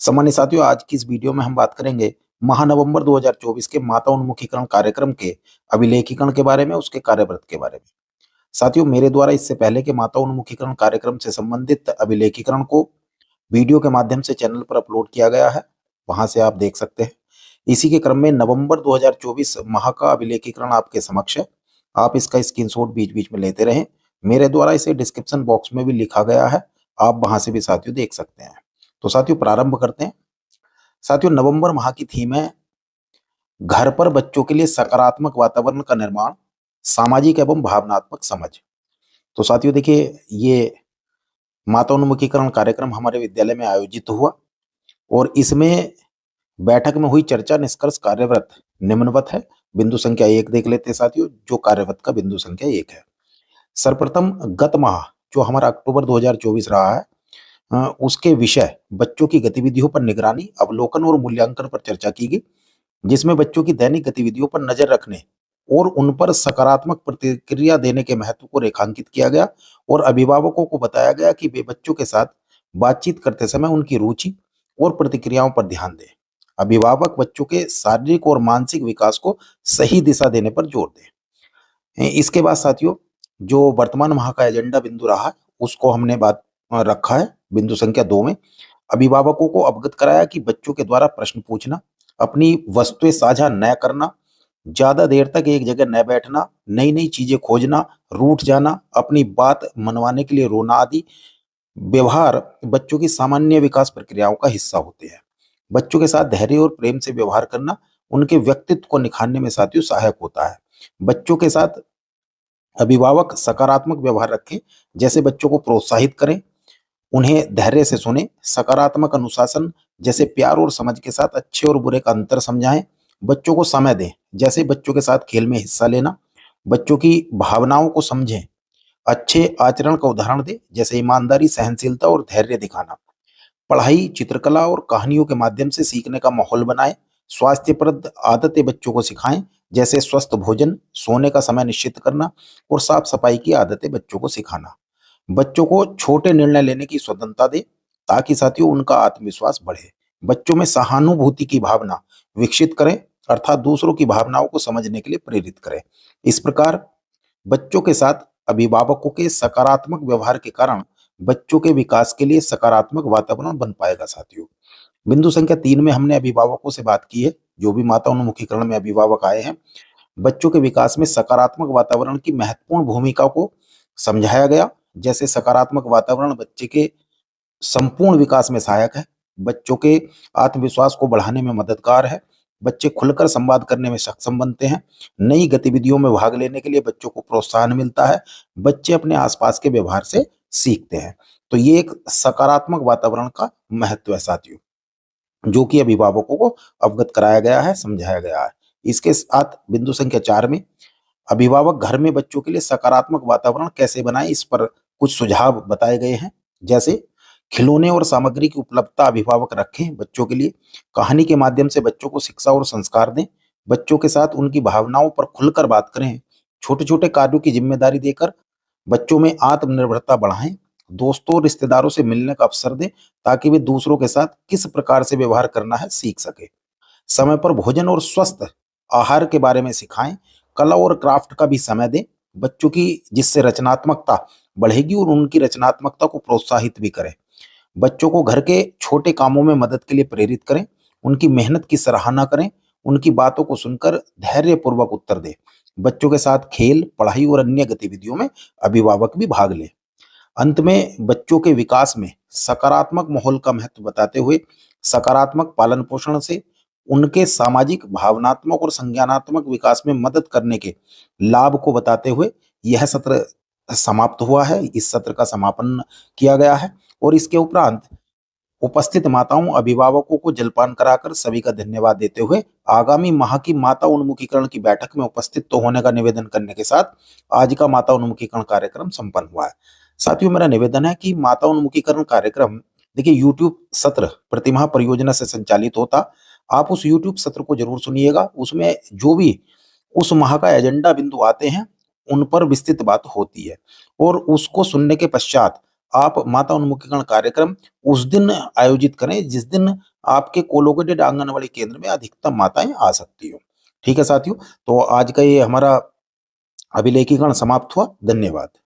सामान्य साथियों, आज की इस वीडियो में हम बात करेंगे महानवंबर 2024 के माता उन्मुखीकरण कार्यक्रम के अभिलेखीकरण के बारे में, उसके कार्यव्रत के बारे में। साथियों, मेरे द्वारा इससे पहले के माता उन्मुखीकरण कार्यक्रम से संबंधित अभिलेखीकरण को वीडियो के माध्यम से चैनल पर अपलोड किया गया है, वहां से आप देख सकते हैं। इसी के क्रम में नवंबर 2024 माह का अभिलेखीकरण आपके समक्ष है। आप इसका स्क्रीनशॉट बीच बीच में लेते रहें। मेरे द्वारा इसे डिस्क्रिप्शन बॉक्स में भी लिखा गया है, आप वहां से भी साथियों देख सकते हैं। तो साथियों, प्रारंभ करते हैं। साथियों, नवंबर माह की थीम है घर पर बच्चों के लिए सकारात्मक वातावरण का निर्माण, सामाजिक एवं भावनात्मक समझ। तो साथियों देखिए, ये माता उन्मुखीकरण कार्यक्रम हमारे विद्यालय में आयोजित हुआ और इसमें बैठक में हुई चर्चा निष्कर्ष कार्यव्रत निम्नवत है। बिंदु संख्या 1 देख लेते हैं साथियों, जो कार्यव्रत का बिंदु संख्या 1 है। सर्वप्रथम गत माह जो हमारा अक्टूबर 2024 रहा है, उसके विषय बच्चों की गतिविधियों पर निगरानी, अवलोकन और मूल्यांकन पर चर्चा की गई, जिसमें बच्चों की दैनिक गतिविधियों पर नजर रखने और उन पर सकारात्मक प्रतिक्रिया देने के महत्व को रेखांकित किया गया और अभिभावकों को बताया गया कि वे बच्चों के साथ बातचीत करते समय उनकी रुचि और प्रतिक्रियाओं पर ध्यान दें। अभिभावक बच्चों के शारीरिक और मानसिक विकास को सही दिशा देने पर जोर दें। इसके बाद साथियों, जो वर्तमान माह का एजेंडा बिंदु रहा, उसको हमने बात रखा है बिंदु संख्या 2 में। अभिभावकों को अवगत कराया कि बच्चों के द्वारा प्रश्न पूछना, अपनी वस्तुएं साझा न करना, ज्यादा देर तक एक जगह न बैठना, नई नई चीजें खोजना, रूठ जाना, अपनी बात मनवाने के लिए रोना आदि व्यवहार बच्चों की सामान्य विकास प्रक्रियाओं का हिस्सा होते हैं। बच्चों के साथ धैर्य और प्रेम से व्यवहार करना उनके व्यक्तित्व को निखारने में साथियों सहायक होता है। बच्चों के साथ अभिभावक सकारात्मक व्यवहार रखें, जैसे बच्चों को प्रोत्साहित करें, उन्हें धैर्य से सुने, सकारात्मक अनुशासन जैसे प्यार और समझ के साथ अच्छे और बुरे का अंतर समझाएं, बच्चों को समय दें, जैसे बच्चों के साथ खेल में हिस्सा लेना, बच्चों की भावनाओं को समझें, अच्छे आचरण का उदाहरण दें, जैसे ईमानदारी, सहनशीलता और धैर्य दिखाना। पढ़ाई, चित्रकला और कहानियों के माध्यम से सीखने का माहौल बनाएं, स्वास्थ्यप्रद आदतें बच्चों को सिखाएं, जैसे स्वस्थ भोजन, सोने का समय निश्चित करना और साफ सफाई की आदतें बच्चों को सिखाना। बच्चों को छोटे निर्णय लेने की स्वतंत्रता दें, ताकि साथियों उनका आत्मविश्वास बढ़े। बच्चों में सहानुभूति की भावना विकसित करें, अर्थात दूसरों की भावनाओं को समझने के लिए प्रेरित करें। इस प्रकार बच्चों के साथ अभिभावकों के सकारात्मक व्यवहार के कारण बच्चों के विकास के लिए सकारात्मक वातावरण बन पाएगा साथियों। बिंदु संख्या 3 में हमने अभिभावकों से बात की है, जो भी माता उन्मुखीकरण में अभिभावक आए हैं। बच्चों के विकास में सकारात्मक वातावरण की महत्वपूर्ण भूमिका को समझाया गया, जैसे सकारात्मक वातावरण बच्चे के संपूर्ण विकास में सहायक है, बच्चों के आत्मविश्वास को बढ़ाने में मददगार है, बच्चे खुलकर संवाद करने में सक्षम बनते हैं, नई गतिविधियों में भाग लेने के लिए बच्चों को प्रोत्साहन मिलता है, बच्चे अपने आसपास के व्यवहार से सीखते हैं। तो ये एक सकारात्मक वातावरण का महत्व है साथियों, जो कि अभिभावकों को अवगत कराया गया है, समझाया गया है। इसके साथ बिंदु संख्या 4 में अभिभावक घर में बच्चों के लिए सकारात्मक वातावरण कैसे बनाएं, इस पर कुछ सुझाव बताए गए हैं। जैसे खिलौने और सामग्री की उपलब्धता अभिभावक रखें बच्चों के लिए, कहानी के माध्यम से बच्चों को शिक्षा और संस्कार दें, बच्चों के साथ उनकी भावनाओं पर खुलकर बात करें, छोटे छोटे कार्यों की जिम्मेदारी देकर बच्चों में आत्मनिर्भरता बढ़ाएं, दोस्तों और रिश्तेदारों से मिलने का अवसर दें, ताकि वे दूसरों के साथ किस प्रकार से व्यवहार करना है सीख सके। समय पर भोजन और स्वस्थ आहार के बारे में सिखाएं, कला और क्राफ्ट का भी समय दें बच्चों की, जिससे रचनात्मकता बढ़ेगी और उनकी रचनात्मकता को प्रोत्साहित भी करें। बच्चों को घर के छोटे कामों में मदद के लिए प्रेरित करें, उनकी मेहनत की सराहना करें, उनकी बातों को सुनकर धैर्यपूर्वक उत्तर दें। बच्चों के साथ खेल, पढ़ाई और अन्य गतिविधियों में अभिभावक भी भाग लें। अंत में बच्चों के विकास में सकारात्मक माहौल का महत्व बताते हुए सकारात्मक पालन पोषण से उनके सामाजिक, भावनात्मक और संज्ञानात्मक विकास में मदद करने के लाभ को बताते हुए यह सत्र समाप्त हुआ है। इस सत्र का समापन किया गया है और इसके उपरांत उपस्थित माताओं, अभिभावकों को जलपान कराकर सभी का धन्यवाद देते हुए आगामी माह की माता उन्मुखीकरण की बैठक में उपस्थित तो होने का निवेदन करने के साथ आज का माता उन्मुखीकरण कार्यक्रम संपन्न हुआ है। साथियों, मेरा निवेदन है कि माता उन्मुखीकरण कार्यक्रम देखिए यूट्यूब सत्र प्रतिमाह परियोजना से संचालित होता। आप उस यूट्यूब सत्र को जरूर सुनिएगा, उसमें जो भी उस माह का एजेंडा बिंदु आते हैं उन पर विस्तृत बात होती है और उसको सुनने के पश्चात आप माता उन्मुखीकरण कार्यक्रम उस दिन आयोजित करें जिस दिन आपके कोलोकेटेड आंगनवाड़ी केंद्र में अधिकतम माताएँ आ सकती हों। ठीक है साथियों, तो आज का ये हमारा अभिलेखीकरण समाप्त हुआ। धन्यवाद।